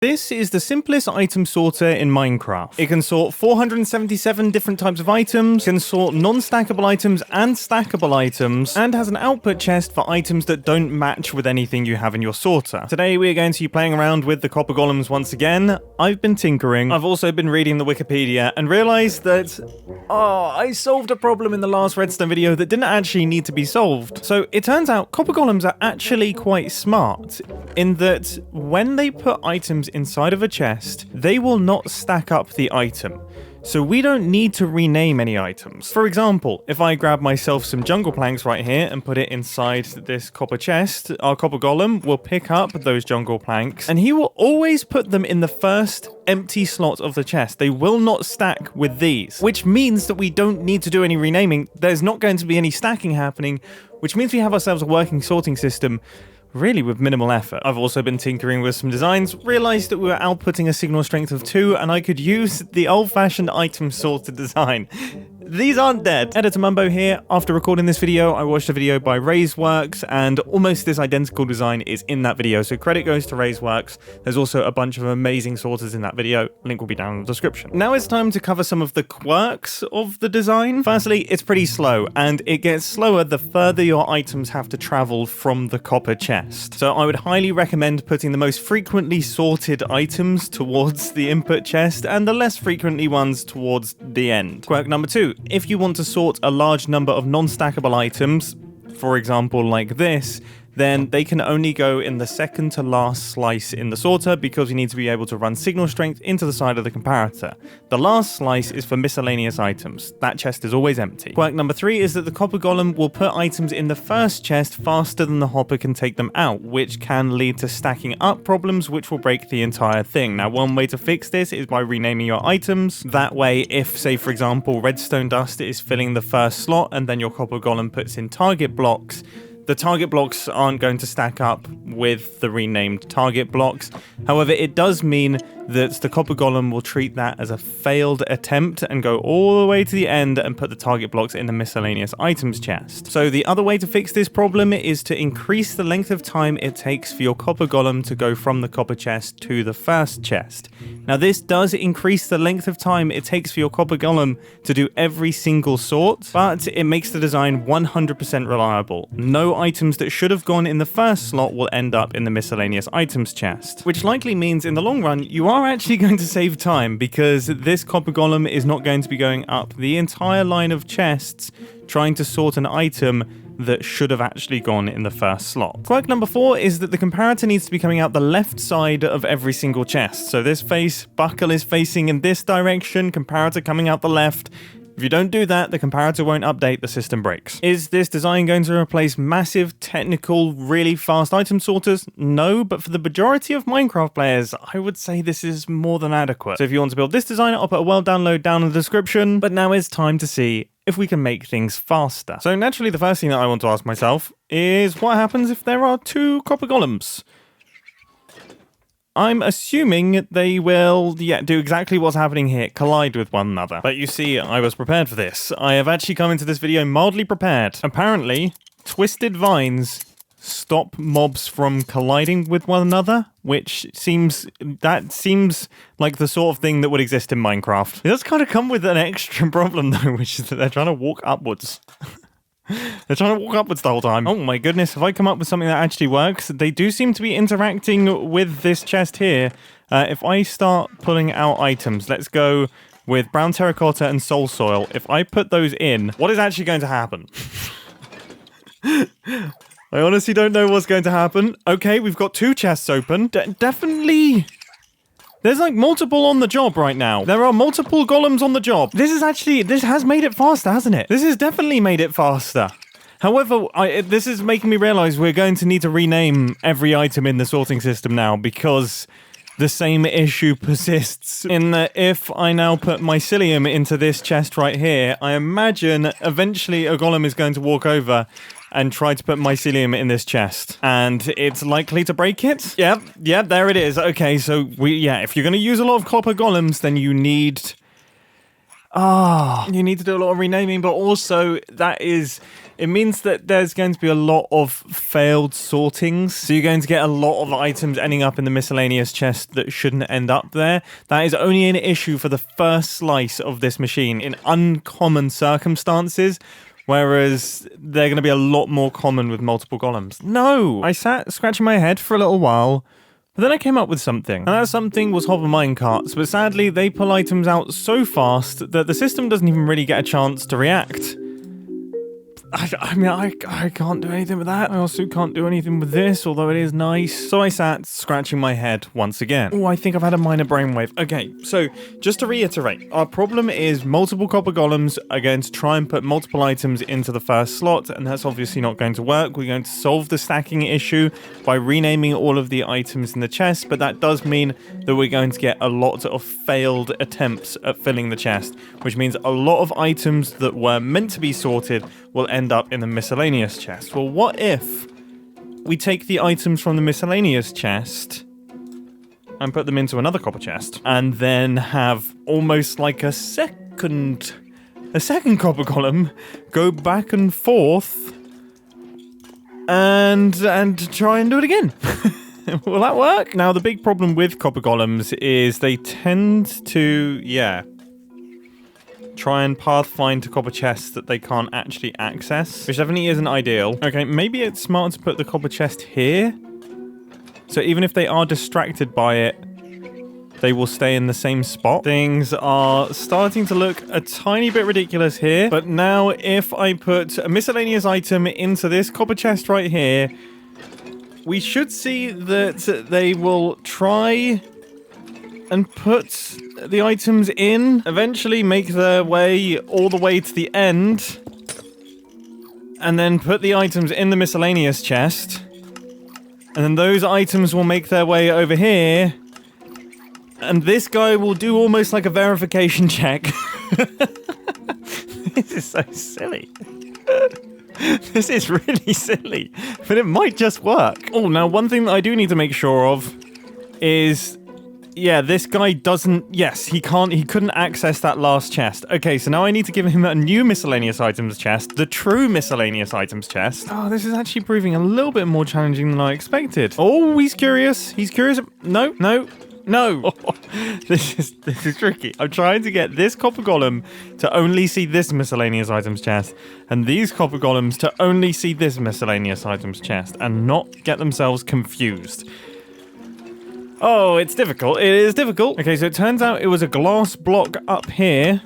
This is the simplest item sorter in Minecraft. It can sort 477 different types of items, can sort non-stackable items and stackable items, and has an output chest for items that don't match with anything you have in your sorter. Today we are going to be playing around with the copper golems once again. I've been tinkering. I've also been reading the Wikipedia and realized that, I solved a problem in the last Redstone video that didn't actually need to be solved. So it turns out copper golems are actually quite smart in that when they put items inside of a chest, they will not stack up the item. So we don't need to rename any items. For example, if I grab myself some jungle planks right here and put it inside this copper chest, our copper golem will pick up those jungle planks and he will always put them in the first empty slot of the chest. They will not stack with these, which means that we don't need to do any renaming. There's not going to be any stacking happening, which means we have ourselves a working sorting system really with minimal effort. I've also been tinkering with some designs, realized that we were outputting a signal strength of 2 and I could use the old-fashioned item sorter design. These aren't dead. Editor Mumbo here. After recording this video, I watched a video by RAYSWORKS and almost this identical design is in that video, so credit goes to RAYSWORKS. There's also a bunch of amazing sorters in that video. Link will be down in the description. Now it's time to cover some of the quirks of the design. Firstly, it's pretty slow, and it gets slower the further your items have to travel from the copper chest. So I would highly recommend putting the most frequently sorted items towards the input chest and the less frequently ones towards the end. Quirk number 2. If you want to sort a large number of non-stackable items, for example like this, then they can only go in the second to last slice in the sorter because you need to be able to run signal strength into the side of the comparator. The last slice is for miscellaneous items. That chest is always empty. Quirk number 3 is that the copper golem will put items in the first chest faster than the hopper can take them out, which can lead to stacking up problems which will break the entire thing. Now, one way to fix this is by renaming your items. That way, if, say for example, redstone dust is filling the first slot and then your copper golem puts in target blocks, the target blocks aren't going to stack up with the renamed target blocks. However, it does mean that the copper golem will treat that as a failed attempt and go all the way to the end and put the target blocks in the miscellaneous items chest. So the other way to fix this problem is to increase the length of time it takes for your copper golem to go from the copper chest to the first chest. Now this does increase the length of time it takes for your copper golem to do every single sort, but it makes the design 100% reliable. No items that should have gone in the first slot will end up in the miscellaneous items chest, which likely means in the long run you are actually going to save time because this copper golem is not going to be going up the entire line of chests trying to sort an item that should have actually gone in the first slot. Quirk number 4 is that the comparator needs to be coming out the left side of every single chest. So this buckle is facing in this direction, comparator coming out the left. If you don't do that, the comparator won't update, the system breaks. Is this design going to replace massive, technical, really fast item sorters? No, but for the majority of Minecraft players, I would say this is more than adequate. So if you want to build this design, I'll put a world download down in the description. But now it's time to see if we can make things faster. So naturally, the first thing that I want to ask myself is what happens if there are 2 copper golems? I'm assuming they will, do exactly what's happening here, collide with one another. But you see, I was prepared for this. I have actually come into this video mildly prepared. Apparently, twisted vines stop mobs from colliding with one another, which seems like the sort of thing that would exist in Minecraft. It does kind of come with an extra problem though, which is that they're trying to walk upwards. They're trying to walk upwards the whole time. Oh my goodness, if I come up with something that actually works, they do seem to be interacting with this chest here. If I start pulling out items, let's go with brown terracotta and soul soil. If I put those in, what is actually going to happen? I honestly don't know what's going to happen. Okay, we've got 2 chests open. Definitely... There's like multiple on the job right now. There are multiple golems on the job. This has made it faster, hasn't it? This has definitely made it faster. However, this is making me realize we're going to need to rename every item in the sorting system now because the same issue persists in that if I now put mycelium into this chest right here, I imagine eventually a golem is going to walk over and try to put mycelium in this chest. And it's likely to break it? Yep, there it is. Okay, so if you're going to use a lot of copper golems, then you need You need to do a lot of renaming, but also it means that there's going to be a lot of failed sortings. So you're going to get a lot of items ending up in the miscellaneous chest that shouldn't end up there. That is only an issue for the first slice of this machine in uncommon circumstances, whereas they're going to be a lot more common with multiple golems. No! I sat scratching my head for a little while, but then I came up with something. And that something was hover minecarts, but sadly they pull items out so fast that the system doesn't even really get a chance to react. I mean, I can't do anything with that. I also can't do anything with this, although it is nice. So I sat scratching my head once again. Oh, I think I've had a minor brainwave. Okay, so just to reiterate, our problem is multiple copper golems are going to try and put multiple items into the first slot, and that's obviously not going to work. We're going to solve the stacking issue by renaming all of the items in the chest, but that does mean that we're going to get a lot of failed attempts at filling the chest, which means a lot of items that were meant to be sorted will end up in the miscellaneous chest. Well, what if we take the items from the miscellaneous chest and put them into another copper chest, and then have almost like a second copper golem go back and forth and try and do it again? Will that work? Now, the big problem with copper golems is they tend to, try and pathfind to copper chests that they can't actually access, which definitely isn't ideal. Okay, maybe it's smart to put the copper chest here. So even if they are distracted by it, they will stay in the same spot. Things are starting to look a tiny bit ridiculous here. But now if I put a miscellaneous item into this copper chest right here, we should see that they will try and put the items in, eventually make their way all the way to the end, and then put the items in the miscellaneous chest, and then those items will make their way over here, and this guy will do almost like a verification check. This is so silly. This is really silly, but it might just work. Oh, now one thing that I do need to make sure of is, this guy doesn't, he couldn't access that last chest. Okay, so now I need to give him a new miscellaneous items chest, the true miscellaneous items chest. Oh, this is actually proving a little bit more challenging than I expected. Oh, he's curious. No. This is tricky. I'm trying to get this copper golem to only see this miscellaneous items chest, and these copper golems to only see this miscellaneous items chest, and not get themselves confused. Oh, it's difficult. It is difficult. Okay, so it turns out it was a glass block up here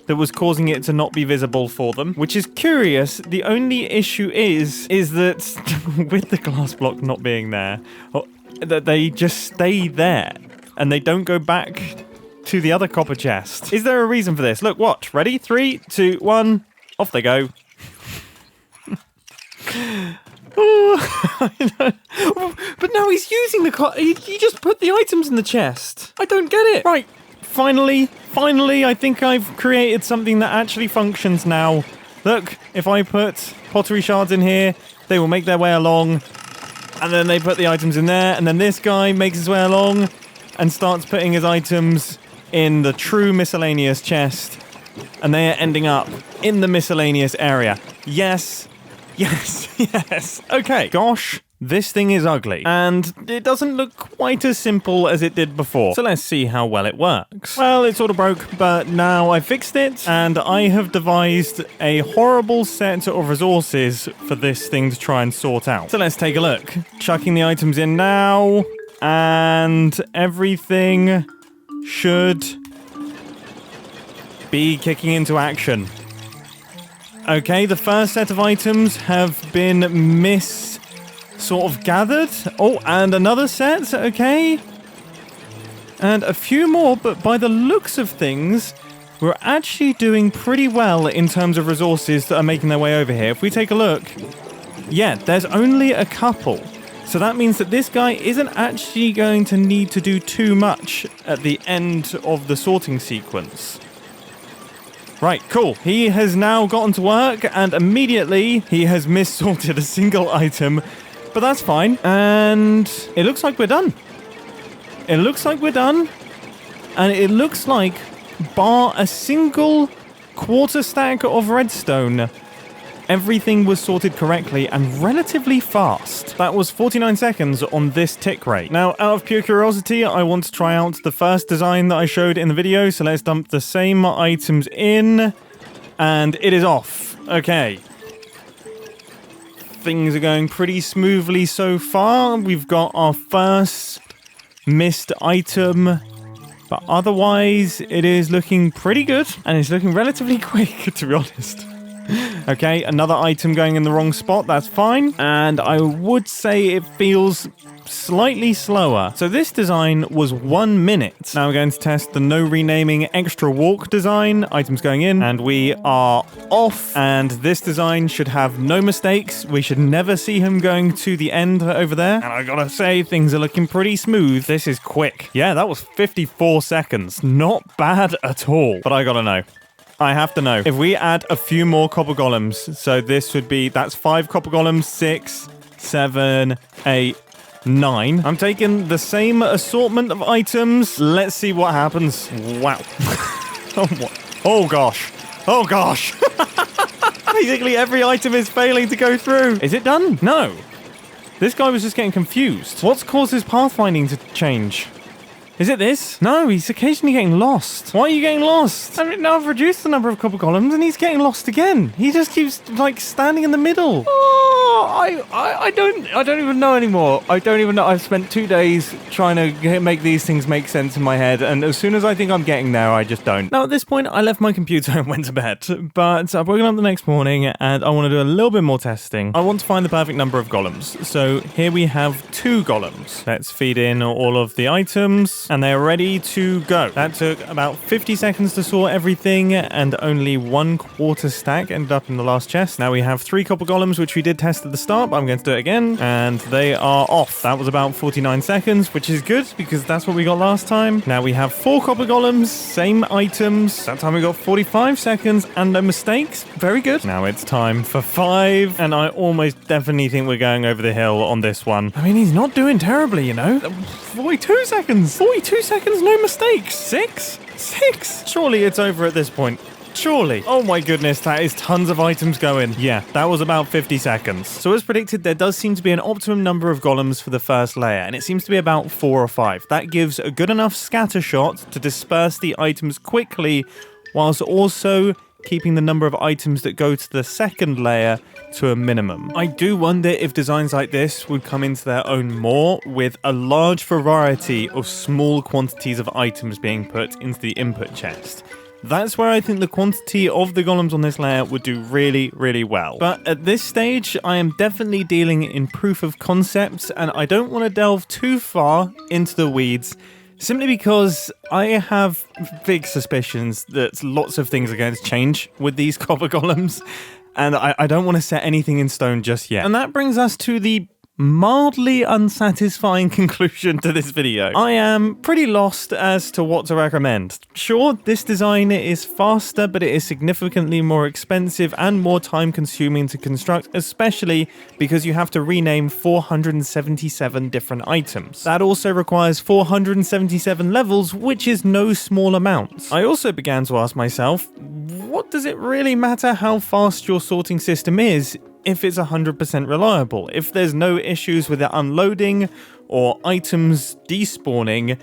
that was causing it to not be visible for them, which is curious. The only issue is that with the glass block not being there, that they just stay there and they don't go back to the other copper chest. Is there a reason for this? Look, watch. Ready? 3, 2, 1. Off they go. But now he's using he just put the items in the chest. I don't get it. Right, finally, I think I've created something that actually functions now. Look, if I put pottery shards in here, they will make their way along, and then they put the items in there, and then this guy makes his way along and starts putting his items in the true miscellaneous chest, and they are ending up in the miscellaneous area. Yes. Okay. Gosh, this thing is ugly, and it doesn't look quite as simple as it did before. So let's see how well it works. Well, it sort of broke, but now I fixed it, and I have devised a horrible set of resources for this thing to try and sort out. So let's take a look. Chucking the items in now, and everything should be kicking into action. Okay, the first set of items have been gathered. Oh, and another set, okay. And a few more, but by the looks of things, we're actually doing pretty well in terms of resources that are making their way over here. If we take a look, there's only a couple. So that means that this guy isn't actually going to need to do too much at the end of the sorting sequence. Right, cool. He has now gotten to work, and immediately he has mis-sorted a single item, but that's fine. And it looks like we're done. And it looks like bar a single quarter stack of redstone, everything was sorted correctly and relatively fast. That was 49 seconds on this tick rate. Now, out of pure curiosity, I want to try out the first design that I showed in the video, so let's dump the same items in, and it is off. Okay. Things are going pretty smoothly so far. We've got our first missed item, but otherwise it is looking pretty good, and it's looking relatively quick, to be honest. Okay, another item going in the wrong spot, that's fine. And I would say it feels slightly slower. So this design was 1 minute. Now we're going to test the no renaming extra walk design. Items going in, and we are off. And this design should have no mistakes. We should never see him going to the end over there. And I gotta say, things are looking pretty smooth. This is quick. Yeah, that was 54 seconds. Not bad at all. But I gotta know. I have to know. If we add a few more copper golems, so this would be, that's 5 copper golems, 6, 7, 8, 9. I'm taking the same assortment of items. Let's see what happens. Wow. Oh gosh. Oh gosh. Basically every item is failing to go through. Is it done? No. This guy was just getting confused. What's caused his pathfinding to change? Is it this? No, he's occasionally getting lost. Why are you getting lost? I mean, now I've reduced the number of copper golems and he's getting lost again. He just keeps, like, standing in the middle. Oh, I don't even know anymore. I don't even know. I've spent 2 days trying to make these things make sense in my head, and as soon as I think I'm getting there, I just don't. Now, at this point, I left my computer and went to bed, but I've woken up the next morning and I want to do a little bit more testing. I want to find the perfect number of golems. So here we have 2 golems. Let's feed in all of the items, and they're ready to go. That took about 50 seconds to sort everything, and only 1/4 stack ended up in the last chest. Now we have 3 copper golems, which we did test at the start, but I'm going to do it again, and they are off. That was about 49 seconds, which is good because that's what we got last time. Now we have 4 copper golems, same items. That time we got 45 seconds and no mistakes. Very good. Now it's time for 5, and I almost definitely think we're going over the hill on this one. I mean, he's not doing terribly, you know. 42 seconds. 42 seconds, no mistakes. 6? Surely it's over at this point. Surely. Oh my goodness, that is tons of items going. Yeah, that was about 50 seconds. So as predicted, there does seem to be an optimum number of golems for the first layer, and it seems to be about 4 or 5. That gives a good enough scatter shot to disperse the items quickly, whilst also keeping the number of items that go to the second layer to a minimum. I do wonder if designs like this would come into their own more, with a large variety of small quantities of items being put into the input chest. That's where I think the quantity of the golems on this layer would do really, really well. But at this stage, I am definitely dealing in proof of concepts, and I don't want to delve too far into the weeds, simply because I have big suspicions that lots of things are going to change with these copper golems, and I don't want to set anything in stone just yet. And that brings us to the mildly unsatisfying conclusion to this video. I am pretty lost as to what to recommend. Sure, this design is faster, but it is significantly more expensive and more time consuming to construct, especially because you have to rename 477 different items. That also requires 477 levels, which is no small amount. I also began to ask myself, what does it really matter how fast your sorting system is if it's 100% reliable? If there's no issues with it unloading or items despawning,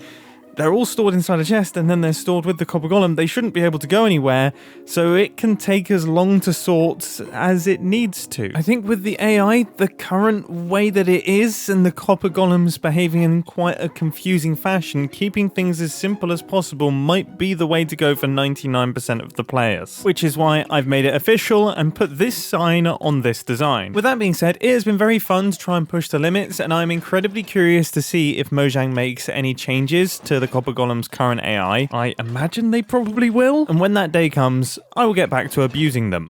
they're all stored inside a chest and then they're stored with the copper golem. They shouldn't be able to go anywhere, so it can take as long to sort as it needs to. I think with the AI, the current way that it is and the copper golems behaving in quite a confusing fashion, keeping things as simple as possible might be the way to go for 99% of the players. Which is why I've made it official and put this sign on this design. With that being said, it has been very fun to try and push the limits, and I'm incredibly curious to see if Mojang makes any changes to the copper golem's current AI. I imagine they probably will, and when that day comes, I will get back to abusing them.